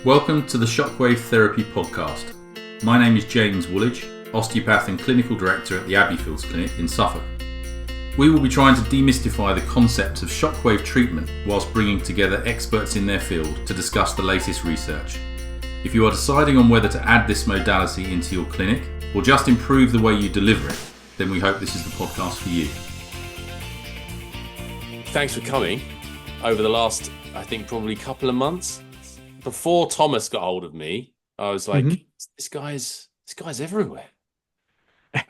Welcome to the Shockwave Therapy Podcast. My name is James Woolidge, osteopath and clinical director at the Abbeyfields Clinic in Suffolk. We will be trying to demystify the concept of shockwave treatment whilst bringing together experts in their field to discuss the latest research. If you are deciding on whether to add this modality into your clinic or just improve the way you deliver it, then we hope this is the podcast for you. Thanks for coming over the last, I think, probably couple of months. Before Thomas got hold of me, I was like, this guy's everywhere.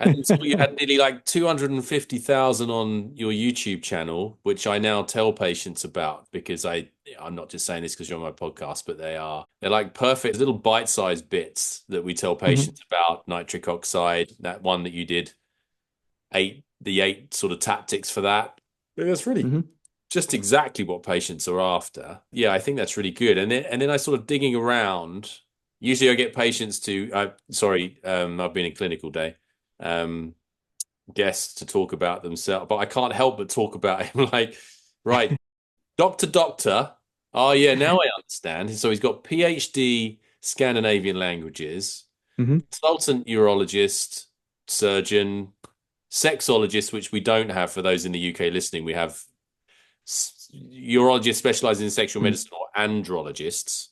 And so you had nearly like 250,000 on your YouTube channel, which I now tell patients about because I'm not just saying this because you're on my podcast, but they're like perfect little bite-sized bits that we tell patients about nitric oxide, that one that you did, the eight sort of tactics for that. That's really just exactly what patients are after. Yeah, I think that's really good. And then I sort of digging around. Usually I get patients to, I've been in clinical day, guests to talk about themselves, but I can't help but talk about him like, right, doctor. Oh yeah, now I understand. So he's got PhD Scandinavian languages, consultant urologist, surgeon, sexologist, which we don't have for those in the UK listening. We have urologists specializing in sexual medicine or andrologists,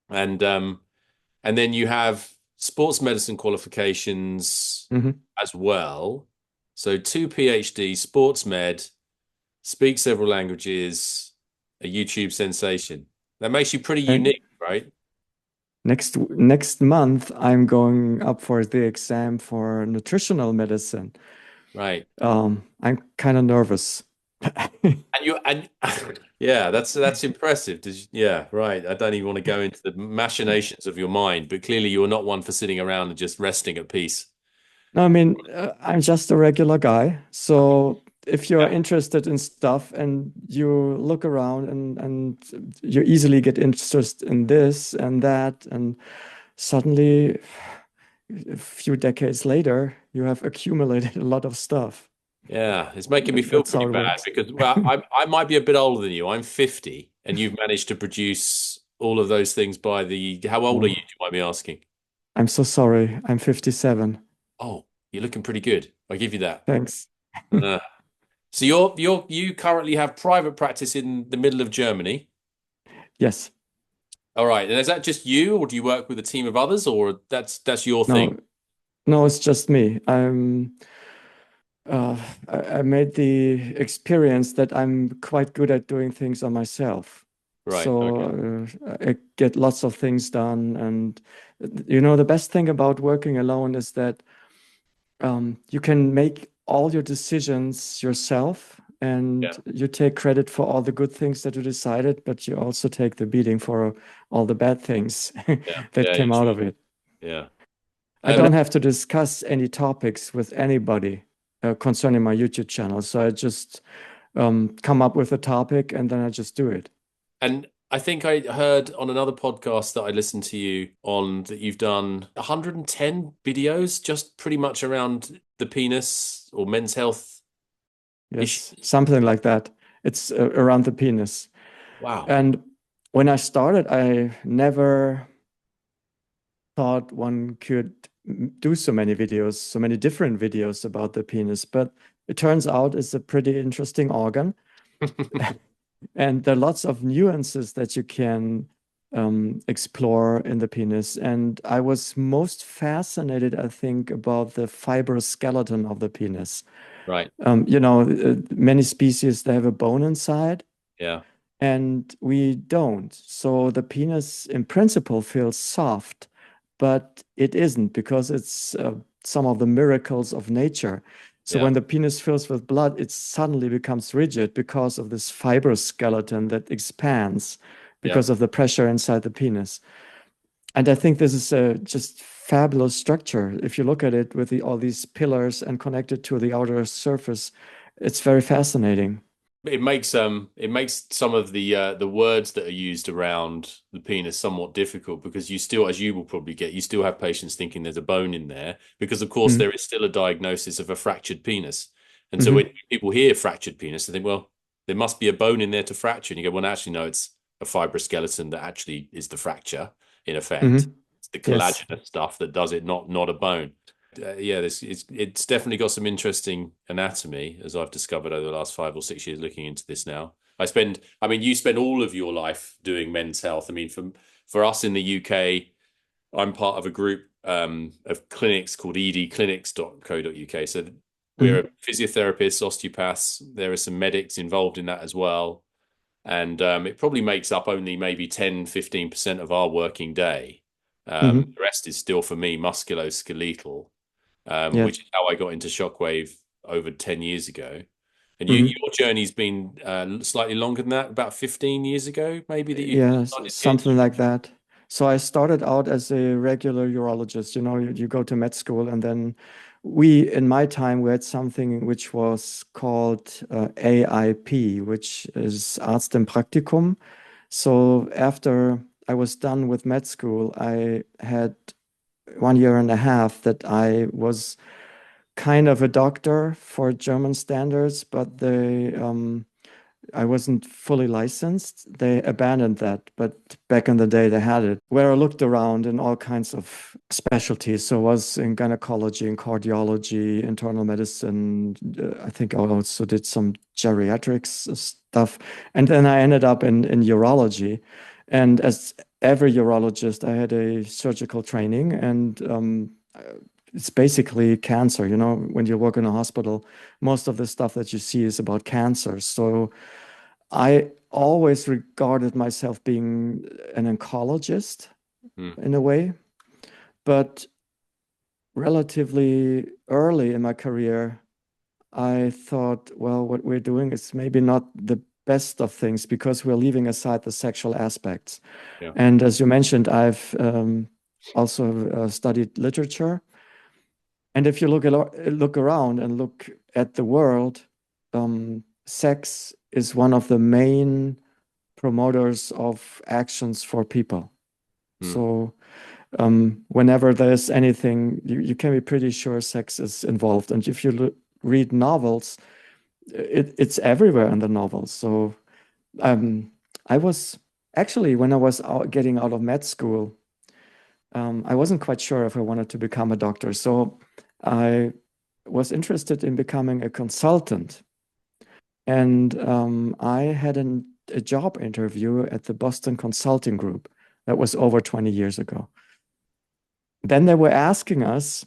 and then you have sports medicine qualifications as well. So 2 PhD, sports med, speak several languages, a YouTube sensation. That makes you pretty unique, right? Next month, I'm going up for the exam for nutritional medicine. Right. I'm kind of nervous. Yeah, that's impressive. Yeah, right. I don't even want to go into the machinations of your mind, but clearly you're not one for sitting around and just resting at peace. No, I mean, I'm just a regular guy. So if you're interested in stuff and you look around and you easily get interested in this and that, and suddenly a few decades later, you have accumulated a lot of stuff. Yeah, it's making me feel pretty bad because I might be a bit older than you. I'm 50 and you've managed to produce all of those things how old are you, do you mind me asking? I'm so sorry. I'm 57. Oh, you're looking pretty good. I give you that. Thanks. So you currently have private practice in the middle of Germany? Yes. All right. And is that just you, or do you work with a team of others, or that's your thing? No, it's just me. I made the experience that I'm quite good at doing things on myself. Right. So I get lots of things done. And, the best thing about working alone is that you can make all your decisions yourself, and you take credit for all the good things that you decided, but you also take the beating for all the bad things that came out of it. Yeah. I don't have to discuss any topics with anybody concerning my YouTube channel. So I just come up with a topic and then I just do it. And I think I heard on another podcast that I listened to you on that you've done 110 videos just pretty much around the penis or men's health. Yes, something like that. It's around the penis. Wow. And when I started, I never thought one could do so many different videos about the penis, but it turns out it's a pretty interesting organ. And there are lots of nuances that you can explore in the penis. And I was most fascinated, I think, about the fibrous skeleton of the penis. Right. Many species, they have a bone inside. Yeah. And we don't. So the penis, in principle, feels soft, but it isn't, because it's some of the miracles of nature. So when the penis fills with blood, it suddenly becomes rigid because of this fibrous skeleton that expands because of the pressure inside the penis. And I think this is a just fabulous structure. If you look at it with all these pillars and connected to the outer surface, it's very fascinating. It makes some of the words that are used around the penis somewhat difficult, because you still, as you will probably get, you still have patients thinking there's a bone in there, because of course there is still a diagnosis of a fractured penis. And so when people hear fractured penis, they think, well, there must be a bone in there to fracture. And you go, well, actually, no, it's a fibroskeleton that actually is the fracture in effect. Mm-hmm. It's the Yes. collagenous stuff that does it, not a bone. Yeah, it's definitely got some interesting anatomy, as I've discovered over the last 5 or 6 years looking into this now. You spend all of your life doing men's health. I mean, for us in the UK, I'm part of a group of clinics called edclinics.co.uk. So we're physiotherapists, osteopaths. There are some medics involved in that as well. And it probably makes up only maybe 10-15% of our working day. The rest is still, for me, musculoskeletal, which is how I got into shockwave over 10 years ago. And your journey's been slightly longer than that, about 15 years ago, maybe, that you started something like that. So I started out as a regular urologist. You go to med school, and then in my time, we had something which was called AIP, which is Arztpraximum. So after I was done with med school, I had 1.5 years that I was kind of a doctor for German standards, but I wasn't fully licensed. They abandoned that, but back in the day they had it, where I looked around in all kinds of specialties. So I was in gynecology and cardiology, internal medicine. I think I also did some geriatrics stuff. And then I ended up in urology. And as every urologist, I had a surgical training, and it's basically cancer. When you work in a hospital, most of the stuff that you see is about cancer. So I always regarded myself being an oncologist in a way, but relatively early in my career, I thought, well, what we're doing is maybe not the best of things, because we're leaving aside the sexual aspects. Yeah. And as you mentioned, I've also studied literature. And if you look around and look at the world, sex is one of the main promoters of actions for people. So whenever there's anything, you can be pretty sure sex is involved. And if you read novels, it's everywhere in the novels. So I was actually, when I was getting out of med school, I wasn't quite sure if I wanted to become a doctor. So I was interested in becoming a consultant. And I had a job interview at the Boston Consulting Group. That was over 20 years ago. Then they were asking us,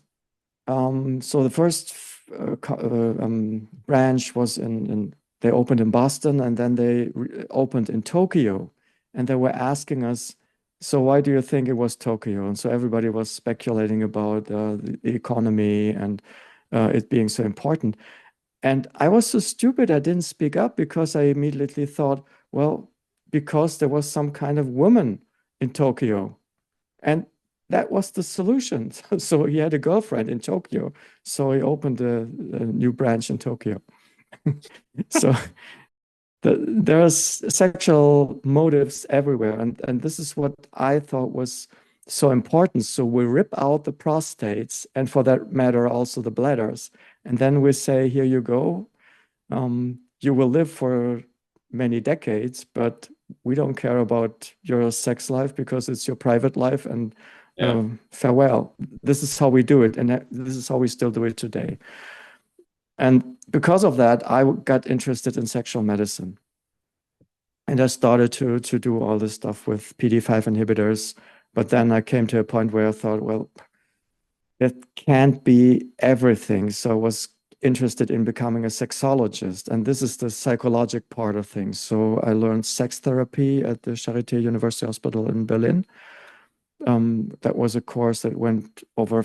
so the first branch was they opened in Boston, and then they opened in Tokyo. And they were asking us, so why do you think it was Tokyo? And so everybody was speculating about the economy and it being so important. And I was so stupid, I didn't speak up, because I immediately thought, well, because there was some kind of woman in Tokyo. And that was the solution. So he had a girlfriend in Tokyo. So he opened a new branch in Tokyo. So there's sexual motives everywhere. And this is what I thought was so important. So we rip out the prostates, and for that matter, also the bladders. And then we say, here you go. You will live for many decades, but we don't care about your sex life, because it's your private life, and farewell. This is how we do it. And this is how we still do it today. And because of that, I got interested in sexual medicine. And I started to do all this stuff with PD5 inhibitors. But then I came to a point where I thought, well, it can't be everything. So I was interested in becoming a sexologist. And this is the psychologic part of things. So I learned sex therapy at the Charité University Hospital in Berlin. That was a course that went over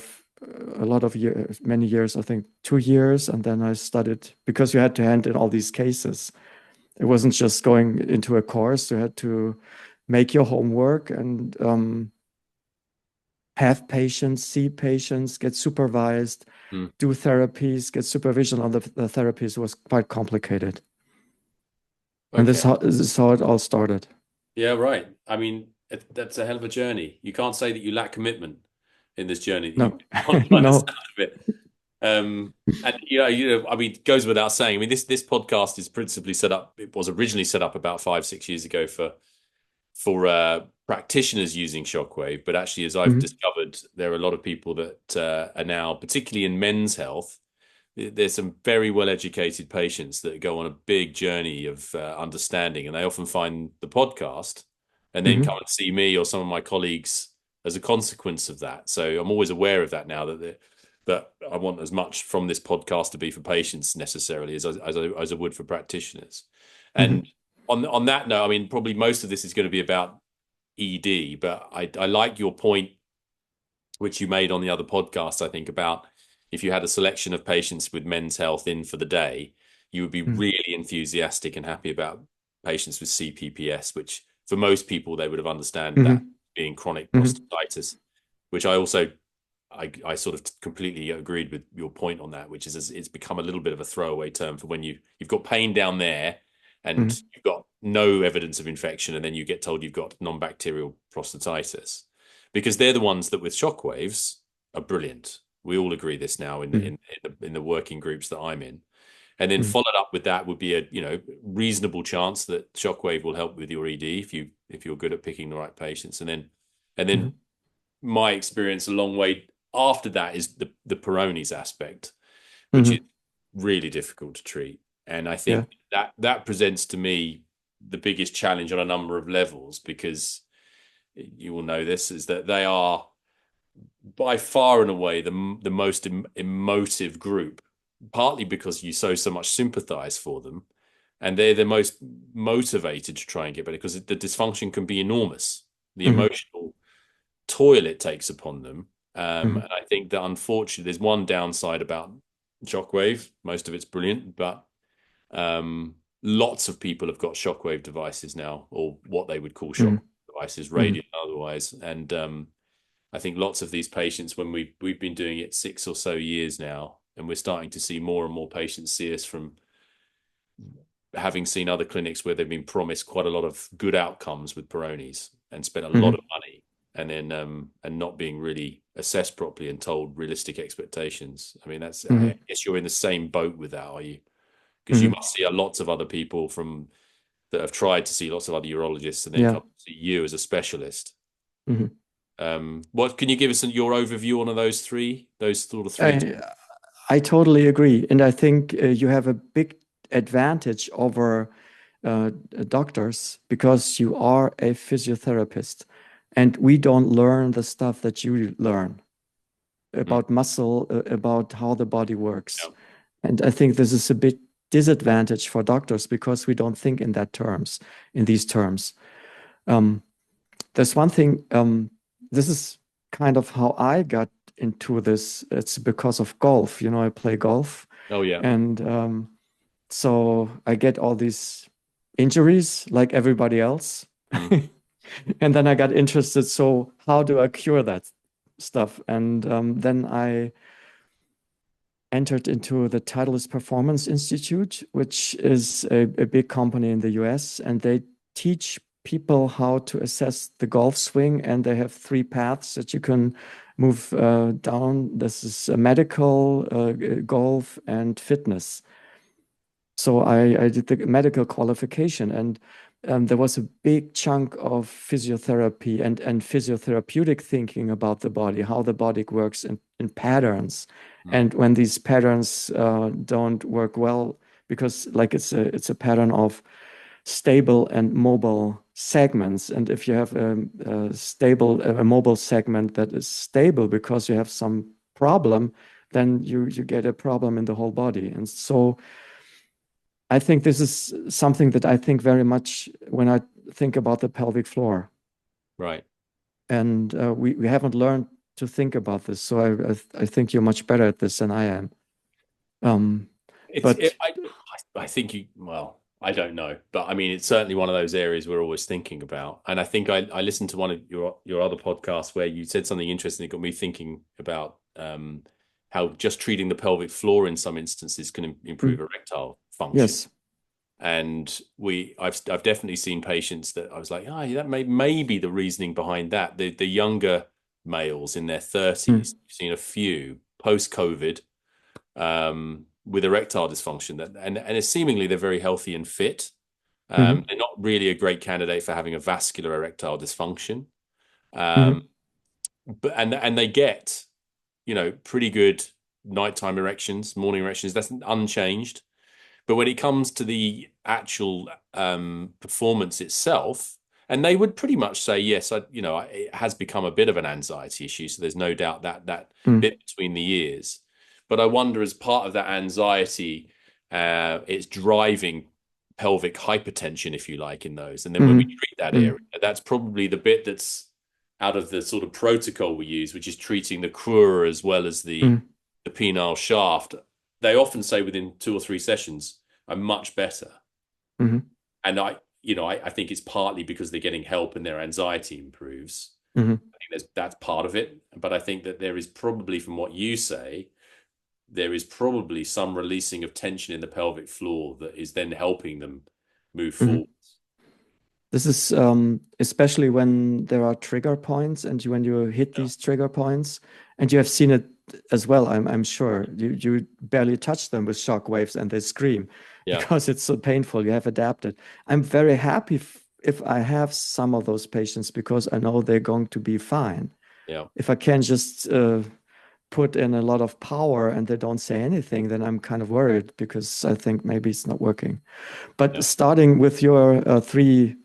a lot of years, many years, I think 2 years. And then I studied, because you had to hand in all these cases. It wasn't just going into a course. You had to make your homework and have patients, see patients, get supervised, do therapies, get supervision on the therapies. Was quite complicated. And this is how it all started. Yeah, right. I mean, that's a hell of a journey. You can't say that you lack commitment in this journey. No, no. And I mean, it goes without saying. I mean, this podcast is principally set up. It was originally set up about 5-6 years ago for for practitioners using shockwave, but actually, as I've discovered, there are a lot of people that are now, particularly in men's health, there's some very well-educated patients that go on a big journey of understanding, and they often find the podcast and then come and see me or some of my colleagues as a consequence of that. So I'm always aware of that now, that I want as much from this podcast to be for patients necessarily as I would for practitioners. And on that note, I mean, probably most of this is going to be about ED, but I like your point, which you made on the other podcast, I think, about if you had a selection of patients with men's health in for the day, you would be really enthusiastic and happy about patients with CPPS, which for most people, they would have understand that being chronic prostatitis, which I also, I sort of completely agreed with your point on that, which is it's become a little bit of a throwaway term for when you've got pain down there and you've got no evidence of infection, and then you get told you've got non-bacterial prostatitis, because they're the ones that with shockwaves are brilliant. We all agree this now in the working groups that I'm in. And then followed up with that would be a reasonable chance that shockwave will help with your ED if you're good at picking the right patients. And then my experience a long way after that is the Peyronie's aspect, which is really difficult to treat. And I think that presents to me the biggest challenge on a number of levels, because you will know this, is that they are by far and away the most emotive group, partly because you so much sympathize for them, and they're the most motivated to try and get better, because the dysfunction can be enormous, the emotional toil it takes upon them. And I think that unfortunately there's one downside about shockwave. Most of it's brilliant, but lots of people have got shockwave devices now, or what they would call shock devices, radio otherwise. And I think lots of these patients, when we've been doing it 6 or so years now, and we're starting to see more and more patients see us from having seen other clinics where they've been promised quite a lot of good outcomes with Peyronie's and spent a lot of money, and then and not being really assessed properly and told realistic expectations. I mean, that's I guess you're in the same boat with that, are you? Because you must see lots of other people that have tried to see lots of other urologists and then come to see you as a specialist. What can you give us your overview on those sort of three? I totally agree, and I think you have a big advantage over doctors, because you are a physiotherapist, and we don't learn the stuff that you learn about muscle, about how the body works. And I think this is a big disadvantage for doctors, because we don't think in these terms. There's one thing, this is kind of how I got into this. It's because of golf. I play golf. Oh, yeah. And so I get all these injuries like everybody else. And then I got interested. So how do I cure that stuff? And then I entered into the Titleist Performance Institute, which is a big company in the US, and they teach people how to assess the golf swing, and they have 3 paths that you can move down. This is medical, golf, and fitness. So I did the medical qualification, and there was a big chunk of physiotherapy and physiotherapeutic thinking about the body, how the body works in patterns. And when these patterns don't work well, because like it's a pattern of stable and mobile segments, and if you have a mobile segment that is stable because you have some problem, then you get a problem in the whole body. And so I think this is something that I think very much when I think about the pelvic floor. Right. And we haven't learned to think about this. So I think you're much better at this than I am. I think I don't know, but I mean, it's certainly one of those areas we're always thinking about. And I think I listened to one of your other podcasts where you said something interesting that got me thinking about how just treating the pelvic floor in some instances can improve erectile function. Yes. And I've definitely seen patients that I was like, that may be the reasoning behind that. The younger males in their 30s, you've seen a few post-COVID with erectile dysfunction and seemingly they're very healthy and fit. They're not really a great candidate for having a vascular erectile dysfunction. But they get, pretty good nighttime erections, morning erections. That's unchanged. But when it comes to the actual performance itself, and they would pretty much say, yes, it has become a bit of an anxiety issue. So there's no doubt that bit between the ears. But I wonder, as part of that anxiety, it's driving pelvic hypertension, if you like, in those. And then when we treat that area, that's probably the bit that's out of the sort of protocol we use, which is treating the crura as well as the penile shaft. They often say within 2 or 3 sessions, I'm much better. And I think it's partly because they're getting help and their anxiety improves. I think that's part of it. But I think that there is probably, from what you say, there is probably some releasing of tension in the pelvic floor that is then helping them move forward. This is especially when there are trigger points, and when you hit these trigger points, and you have seen it as well, I'm sure. You barely touch them with shock waves and they scream because it's so painful. You have adapted. I'm very happy if I have some of those patients, because I know they're going to be fine. If I can just put in a lot of power and they don't say anything, then I'm kind of worried, because I think maybe it's not working. But starting with your 3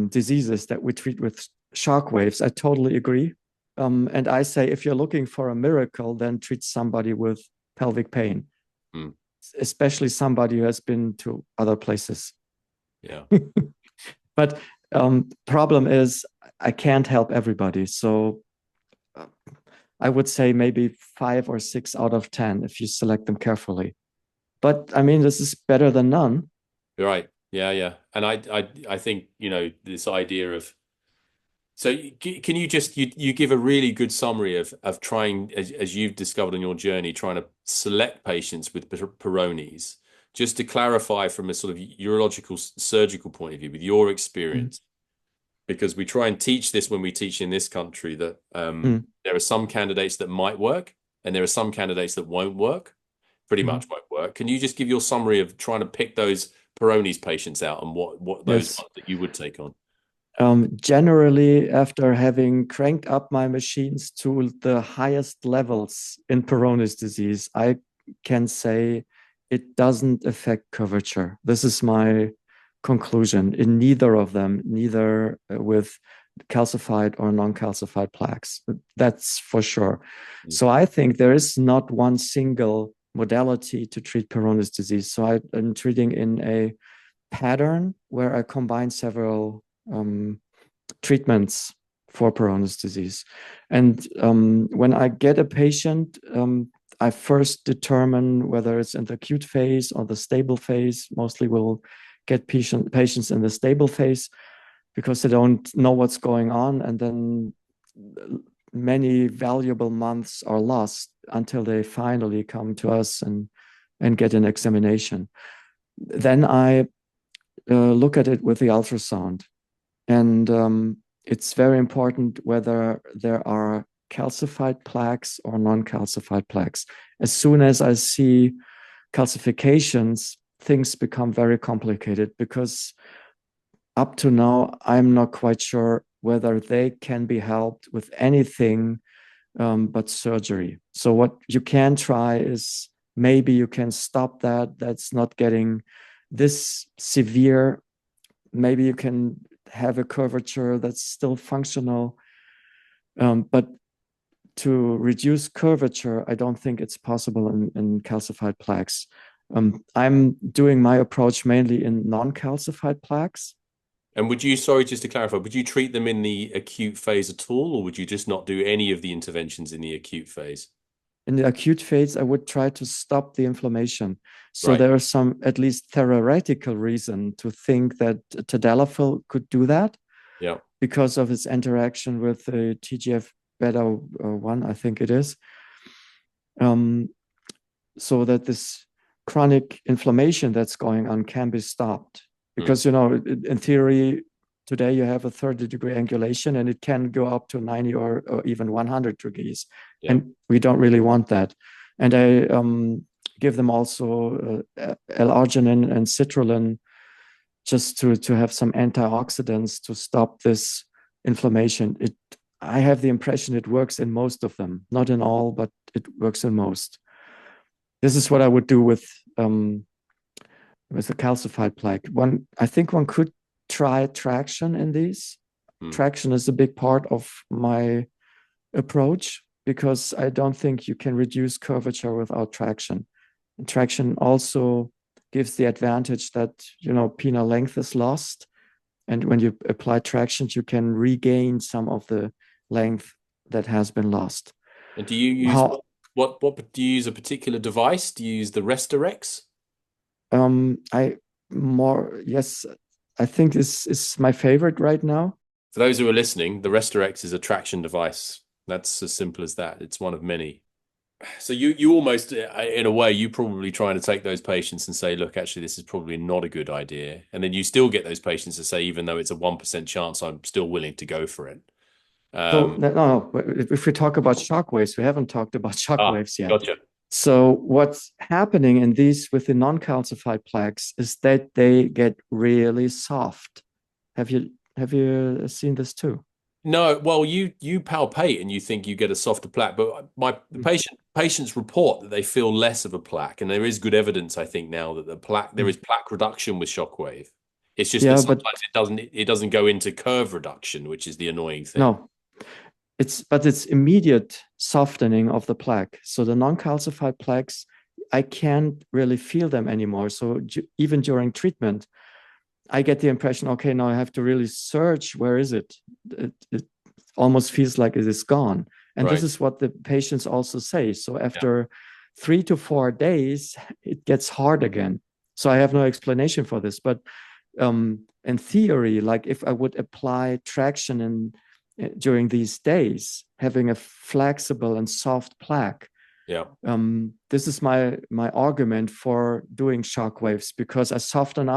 diseases that we treat with shock waves, I totally agree. And I say, if you're looking for a miracle, then treat somebody with pelvic pain, especially somebody who has been to other places. But problem is, I can't help everybody. So I would say maybe 5 or 6 out of 10 if you select them carefully. But I mean, this is better than none. You're right. Yeah. And I think, this idea of, so can you just, you give a really good summary of trying, as you've discovered on your journey, trying to select patients with Peyronie's, just to clarify from a sort of urological surgical point of view, with your experience, because we try and teach this when we teach in this country, that there are some candidates that might work and there are some candidates that won't work, pretty much won't work. Can you just give your summary of trying to pick those Peyronie's patients out and what those ones that you would take on? Generally, after having cranked up my machines to the highest levels in Peyronie's disease, I can say it doesn't affect curvature. This is my conclusion in neither of them, neither with calcified or non-calcified plaques. That's for sure. So I think there is not one single modality to treat Peyronie's disease. So I'm treating in a pattern where I combine several treatments for Peyronie's disease. And when I get a patient, I first determine whether it's in the acute phase or the stable phase. Mostly we'll get patients in the stable phase because they don't know what's going on. And then many valuable months are lost until they finally come to us and get an examination. Then I look at it with the ultrasound. And it's very important whether there are calcified plaques or non-calcified plaques. As soon as I see calcifications, things become very complicated, because up to now, I'm not quite sure whether they can be helped with anything but surgery. So what you can try is, maybe you can stop that's not getting this severe. Maybe you can have a curvature that's still functional. But to reduce curvature, I don't think it's possible in calcified plaques. I'm doing my approach mainly in non-calcified plaques. And would you, sorry, just to clarify, would you treat them in the acute phase at all, or would you just not do any of the interventions in the acute phase? In the acute phase, I would try to stop the inflammation. So there is some, at least theoretical reason to think that tadalafil could do that. Because of its interaction with the TGF-beta 1, I think it is. So that this chronic inflammation that's going on can be stopped. Because, in theory, today you have a 30-degree angulation and it can go up to 90 or even 100 degrees. And we don't really want that. And I give them also L-arginine and citrulline just to have some antioxidants to stop this inflammation. I have the impression it works in most of them, not in all, but it works in most. This is what I would do with a calcified plaque. I think one could try traction in these. Traction is a big part of my approach, because I don't think you can reduce curvature without traction. And traction also gives the advantage that, penile length is lost. And when you apply traction, you can regain some of the length that has been lost. And do you use what do you use a particular device? Do you use the Restorex? Yes, I think this is my favorite right now. For those who are listening, the Restorex is a traction device. That's as simple as that. It's one of many. So you almost, in a way, you probably trying to take those patients and say, look, actually, this is probably not a good idea. And then you still get those patients to say, even though it's a 1% chance, I'm still willing to go for it. No. If we talk about shockwaves, we haven't talked about shockwaves yet. Gotcha. So what's happening in these with the non-calcified plaques is that they get really soft. Have you seen this too? No, well, you palpate and you think you get a softer plaque, but patients report that they feel less of a plaque, and there is good evidence, I think, now that there is plaque reduction with shockwave. It's just that sometimes it doesn't go into curve reduction, which is the annoying thing. No, it's immediate softening of the plaque. So the non-calcified plaques, I can't really feel them anymore. So even during treatment, I get the impression, okay, now I have to really search. Where is it? It almost feels like it is gone. And this is what the patients also say. So after 3 to 4 days, it gets hard again. So I have no explanation for this. But in theory, like if I would apply traction during these days, having a flexible and soft plaque, this is my argument for doing shock waves, because I soften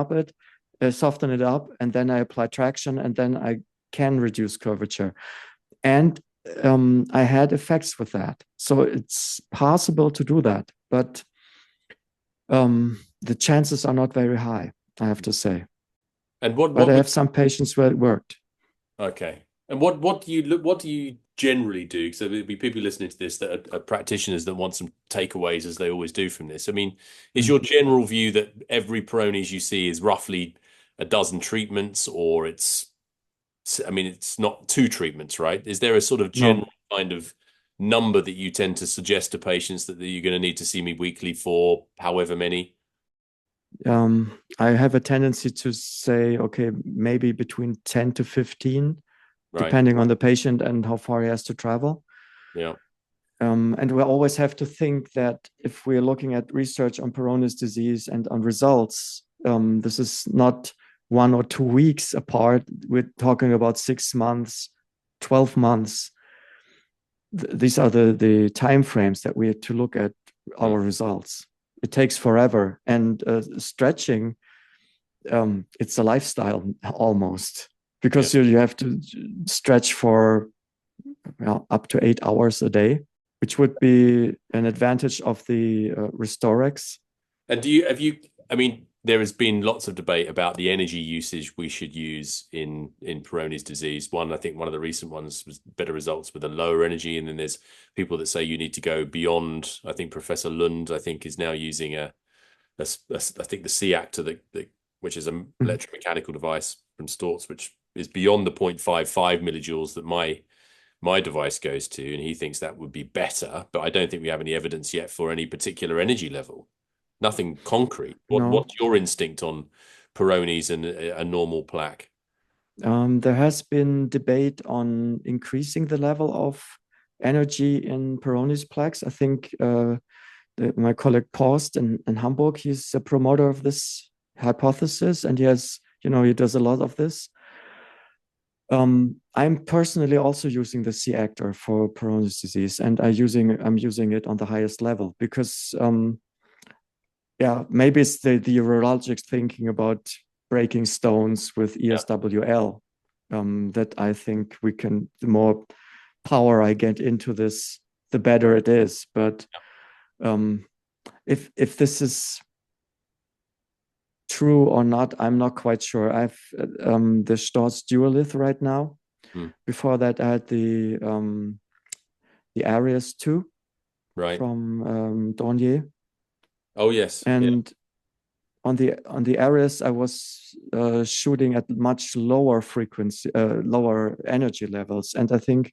it up, and then I apply traction, and then I can reduce curvature. And I had effects with that. So it's possible to do that, but the chances are not very high, I have to say. And but I have some patients where it worked. Okay. And what do you generally do? So there'll be people listening to this that are practitioners that want some takeaways, as they always do from this. I mean, is your general view that every Peyronie's you see is roughly a dozen treatments, or it's not 2 treatments, right? Is there a sort of general kind of number that you tend to suggest to patients that you're going to need to see me weekly for however many? I have a tendency to say, okay, maybe between 10 to 15, depending on the patient and how far he has to travel. Yeah. And we always have to think that if we're looking at research on Peyronie's disease and on results, this is not 1 or 2 weeks apart. We're talking about 6 months, 12 months. These are the time frames that we have to look at our results. It takes forever. And stretching, it's a lifestyle almost, because you have to stretch for up to 8 hours a day, which would be an advantage of the Restorex. And there has been lots of debate about the energy usage we should use in Peyronie's disease. I think one of the recent ones was better results with a lower energy. And then there's people that say you need to go beyond. I think Professor Lund, is now using I think the C-actor, which is an electromechanical device from Storz, which is beyond the 0.55 millijoules that my device goes to. And he thinks that would be better, but I don't think we have any evidence yet for any particular energy level. Nothing concrete. What's your instinct on Peyronie's and a normal plaque? There has been debate on increasing the level of energy in Peyronie's plaques. I think my colleague Post in Hamburg, he's a promoter of this hypothesis, and he does a lot of this. I'm personally also using the C-actor for Peyronie's disease, and I'm using it on the highest level because maybe it's the urologist thinking about breaking stones with ESWL, that I think the more power I get into this, the better it is. But if this is true or not, I'm not quite sure. I've the Storz Duolith right now. Before that, I had the Arius 2 from Dornier. Oh yes, and on the Arius, I was shooting at much lower frequency, lower energy levels, and I think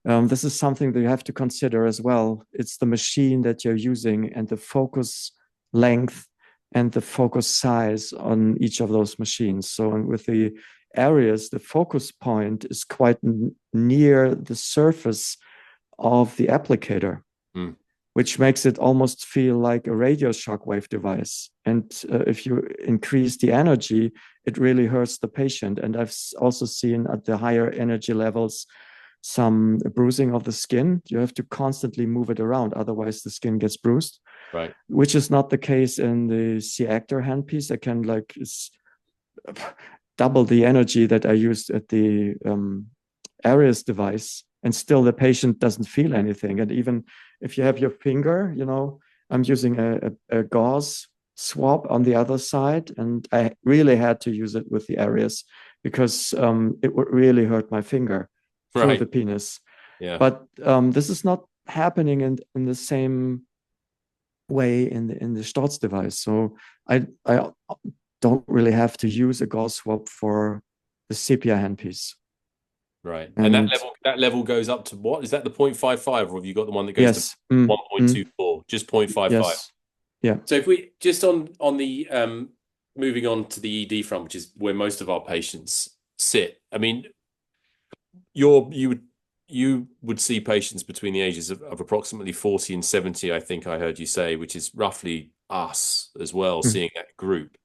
this is something that you have to consider as well. It's the machine that you're using and the focus length and the focus size on each of those machines. So with the Arius, the focus point is quite near the surface of the applicator, which makes it almost feel like a radio shockwave device. And if you increase the energy, it really hurts the patient. And I've also seen at the higher energy levels some bruising of the skin. You have to constantly move it around, otherwise the skin gets bruised. Right. Which is not the case in the C-Actor handpiece. I can double the energy that I used at the Arius device, and still the patient doesn't feel anything. And even if you have your finger, I'm using a gauze swab on the other side, and I really had to use it with the Arius because it would really hurt my finger through the penis. Yeah. But this is not happening in the same way in the Storz device. So I don't really have to use a gauze swab for the sepia handpiece. Right. And that level goes up to what? Is that the 0.55, or have you got the one that goes to 1.24? Just 0.55. Yes. Yeah. So if we just on the moving on to the ED front, which is where most of our patients sit. I mean, you would see patients between the ages of approximately 40 and 70, I think I heard you say, which is roughly us as well, seeing that group.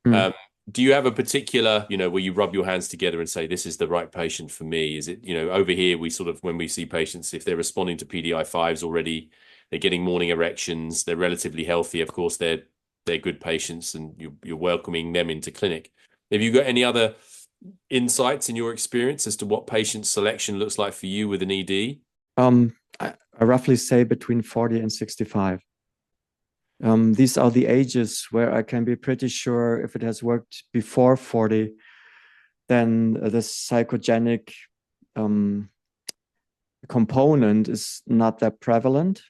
Do you have a particular, where you rub your hands together and say, this is the right patient for me? Is it, over here, we sort of, when we see patients, if they're responding to PDI5s already, they're getting morning erections, they're relatively healthy, of course, they're good patients, and you're welcoming them into clinic. Have you got any other insights in your experience as to what patient selection looks like for you with an ED? I roughly say between 40 and 65. These are the ages where I can be pretty sure if it has worked before 40, then the psychogenic component is not that prevalent.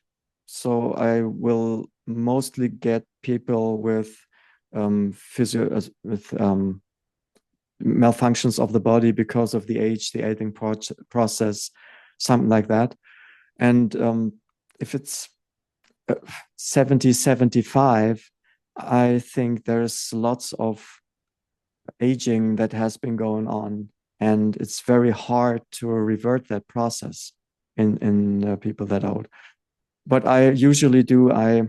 So I will mostly get people with malfunctions of the body because of the age, the aging process, something like that. And if it's 70, 75, I think there's lots of aging that has been going on, and it's very hard to revert that process in people that old. What I usually do, I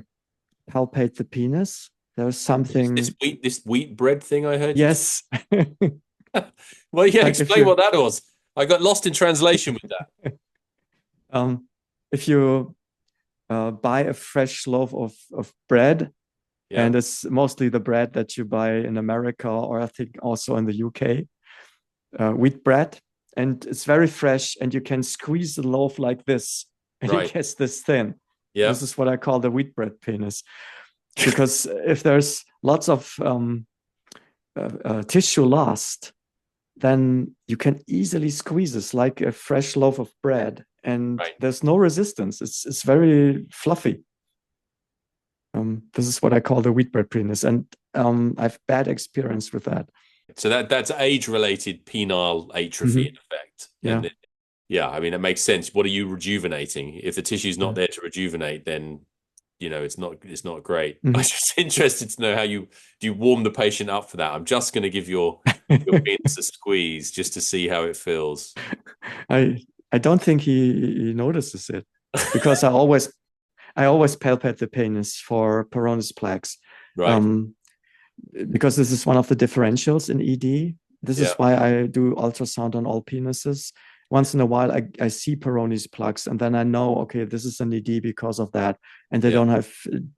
palpate the penis. There's something. This wheat bread thing I heard. Yes. Well, yeah. Explain what that was. I got lost in translation with that. If you buy a fresh loaf of bread, and it's mostly the bread that you buy in America, or I think also in the UK, wheat bread, and it's very fresh, and you can squeeze the loaf like this, and it gets this thin. Yeah. This is what I call the wheat bread penis. Because if there's lots of tissue lost, then you can easily squeeze this like a fresh loaf of bread, and there's no resistance. It's very fluffy. This is what I call the wheat bread penis, and I've bad experience with that. So that's age-related penile atrophy in effect. Yeah. Yeah, I mean, it makes sense. What are you rejuvenating? If the tissue's not there to rejuvenate, then it's not great. I'm just interested to know how do you warm the patient up for that? I'm just going to give your penis a squeeze just to see how it feels. I don't think he notices it, because I always palpate the penis for Peyronie's plaques. Right. Because this is one of the differentials in ED. This is why I do ultrasound on all penises. Once in a while, I see Peyronie's plaques, and then I know, okay, this is an ED because of that. And they don't have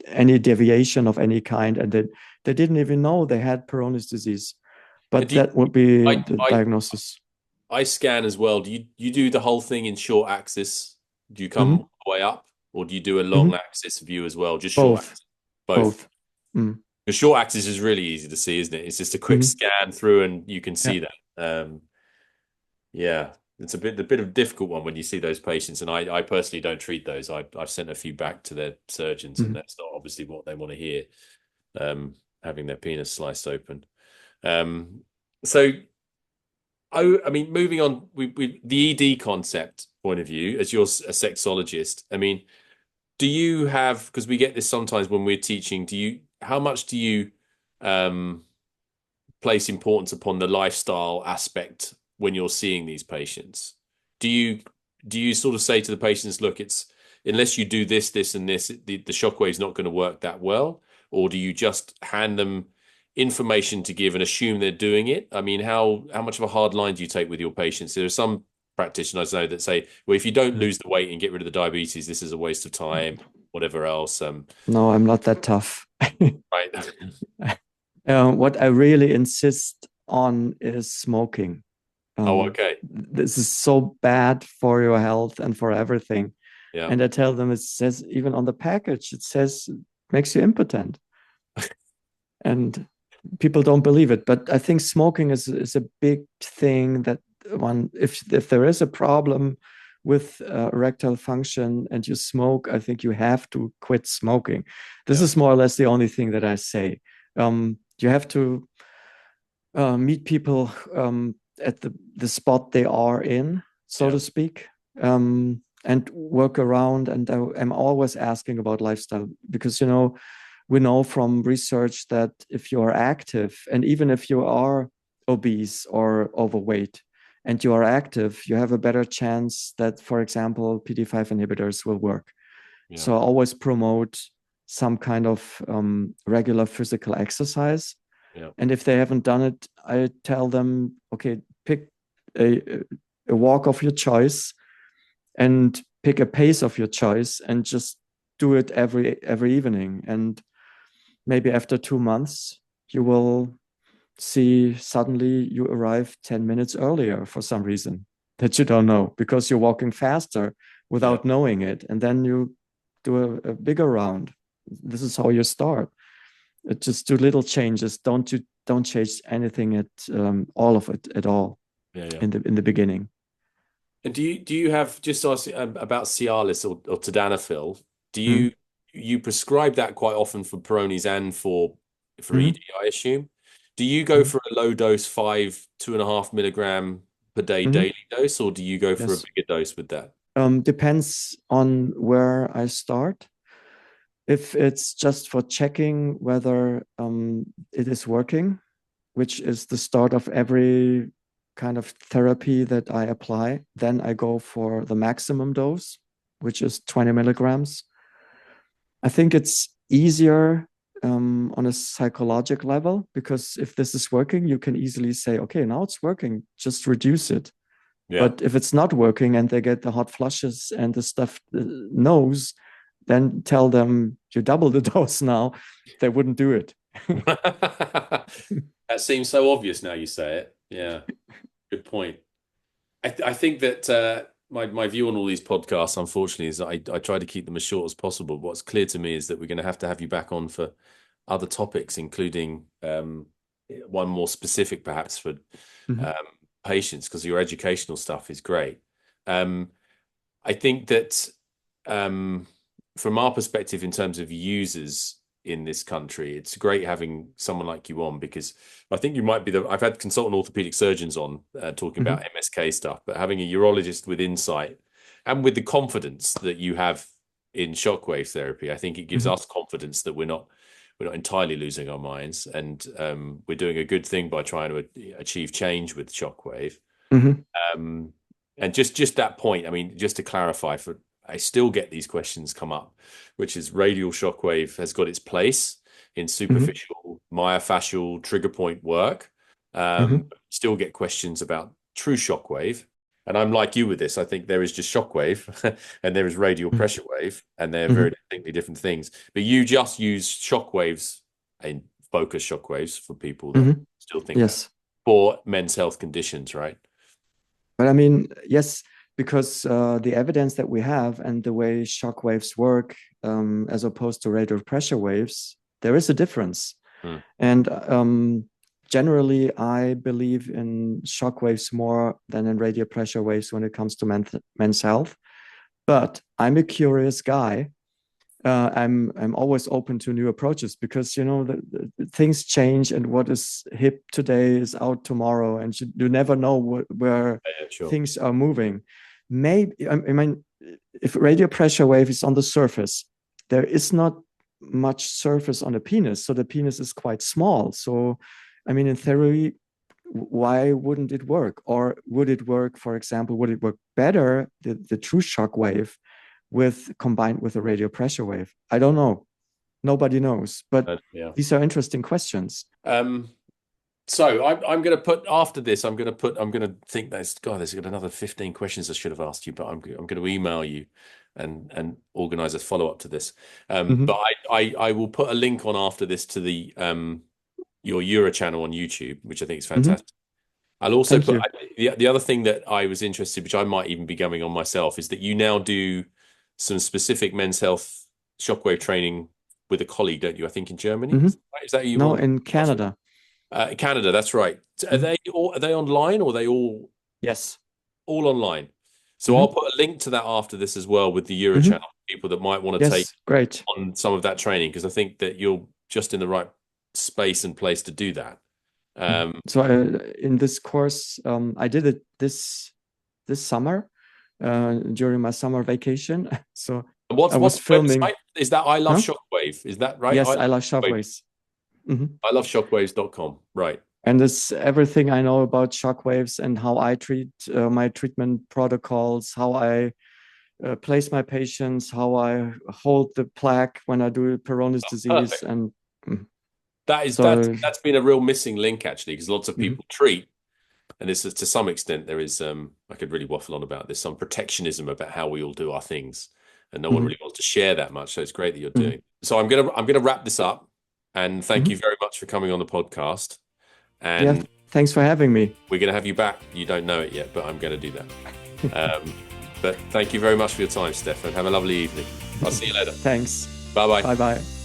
any deviation of any kind. And they didn't even know they had Peyronie's disease. But that would be the diagnosis. I scan as well. Do you do the whole thing in short axis? Do you come all the way up? Or do you do a long axis view as well? Just short axis? Both. The short axis is really easy to see, isn't it? It's just a quick scan through and you can see that. Yeah, it's a bit of a difficult one when you see those patients. And I personally don't treat those. I've sent a few back to their surgeons, and that's not obviously what they want to hear, having their penis sliced open. So, I mean, moving on, the ED concept point of view, as you're a sexologist, I mean, do you have, because we get this sometimes when we're teaching, how much do you place importance upon the lifestyle aspect when you're seeing these patients? Do you sort of say to the patients, look, it's unless you do this, this, and this, the shockwave's not going to work that well? Or do you just hand them information to give and assume they're doing it? I mean, how much of a hard line do you take with your patients? There are some practitioners I know that say, well, if you don't lose the weight and get rid of the diabetes, this is a waste of time, whatever else. No, I'm not that tough. Right. What I really insist on is smoking. Okay. This is so bad for your health and for everything. Yeah. And I tell them, it says, even on the package, it says makes you impotent. And people don't believe it. But I think smoking is a big thing that if there is a problem with erectile function and you smoke, I think you have to quit smoking. This is more or less the only thing that I say. You have to meet people at the spot they are in, so to speak, and work around. And I'm always asking about lifestyle because, we know from research that if you are active, and even if you are obese or overweight, and you are active, you have a better chance that, for example, PD-5 inhibitors will work. Yeah. So I always promote some kind of regular physical exercise. Yeah. And if they haven't done it, I tell them, okay, pick a walk of your choice and pick a pace of your choice and just do it every evening. And maybe after 2 months, you will see suddenly you arrive 10 minutes earlier for some reason that you don't know, because you're walking faster without knowing it. And then you do a bigger round. This is how you start. Just do little changes. Don't change anything at all of it at all in the beginning. And do you have, just asking about Cialis or Tadalafil, do you prescribe that quite often for Peyronie's and for ED, I assume? Do you go for a low dose 2.5 milligram per day daily dose, or do you go for a bigger dose with that? Depends on where I start. If it's just for checking whether it is working, which is the start of every kind of therapy that I apply, then I go for the maximum dose, which is 20 milligrams. I think it's easier on a psychological level, because if this is working, you can easily say, okay, now it's working, just reduce it. Yeah. But if it's not working and they get the hot flushes and the stuffed nose, then tell them you double the dose now. They wouldn't do it. That seems so obvious now you say it. Yeah, good point. I think that my view on all these podcasts, unfortunately, is that I try to keep them as short as possible. What's clear to me is that we're going to have you back on for other topics, including one more specific, perhaps, for patients, because your educational stuff is great. I think that from our perspective, in terms of users in this country, it's great having someone like you on, because I think you might be I've had consultant orthopedic surgeons on talking about MSK stuff, but having a urologist with insight and with the confidence that you have in shockwave therapy, I think it gives us confidence that we're not entirely losing our minds, and we're doing a good thing by trying to achieve change with shockwave. And just that point, I mean, just to clarify, I still get these questions come up, which is radial shockwave has got its place in superficial myofascial trigger point work. Still get questions about true shockwave. And I'm like you with this. I think there is just shockwave and there is radial pressure wave, and they're very distinctly different things. But you just use shockwaves and focus shockwaves for people that still think that, for men's health conditions, right? But I mean, yes, because the evidence that we have and the way shock waves work, as opposed to radial pressure waves, there is a difference. And generally, I believe in shock waves more than in radio pressure waves when it comes to men's health. But I'm a curious guy. I'm always open to new approaches because the things change, and what is hip today is out tomorrow, and you never know where things are moving. Maybe I mean, if radio pressure wave is on the surface, there is not much surface on the penis, so the penis is quite small. So, I mean, in theory, why wouldn't it work? Or would it work? For example, would it work better, the true shock wave, combined with a radio pressure wave? I don't know. Nobody knows. But these are interesting questions. So I'm going to put after this. I'm going to think there's got another 15 questions I should have asked you, but I'm going to email you and organize a follow up to this. But I will put a link on after this to the your Uro channel on YouTube, which I think is fantastic. I'll also put the other thing that I was interested, which I might even be going on myself, is that you now do some specific men's health shockwave training with a colleague, don't you? I think in Germany. Is that you? No, in Canada. Canada, that's right. Are they online, or are they all? Yes, all online. So I'll put a link to that after this as well with the Uro channel, people that might want to take on some of that training, because I think that you're just in the right space and place to do that. So in this course, I did it this summer during my summer vacation. So what's filming. Is that I Love Shockwave? Is that right? Yes, I Love Shockwaves. I love shockwaves.com. Right. And it's everything I know about shockwaves and how I treat my treatment protocols, how I place my patients, how I hold the plaque when I do Peyronie's disease. Perfect. And that's been a real missing link, actually, because lots of people treat, and this is to some extent there is I could really waffle on about this, some protectionism about how we all do our things, and no one really wants to share that much. So it's great that you're doing. So I'm gonna wrap this up, and thank you very much for coming on the podcast. And thanks for having me. We're going to have you back. You don't know it yet, but I'm going to do that. But thank you very much for your time, Stefan. Have a lovely evening. I'll see you later. Thanks. Bye-bye. Bye-bye.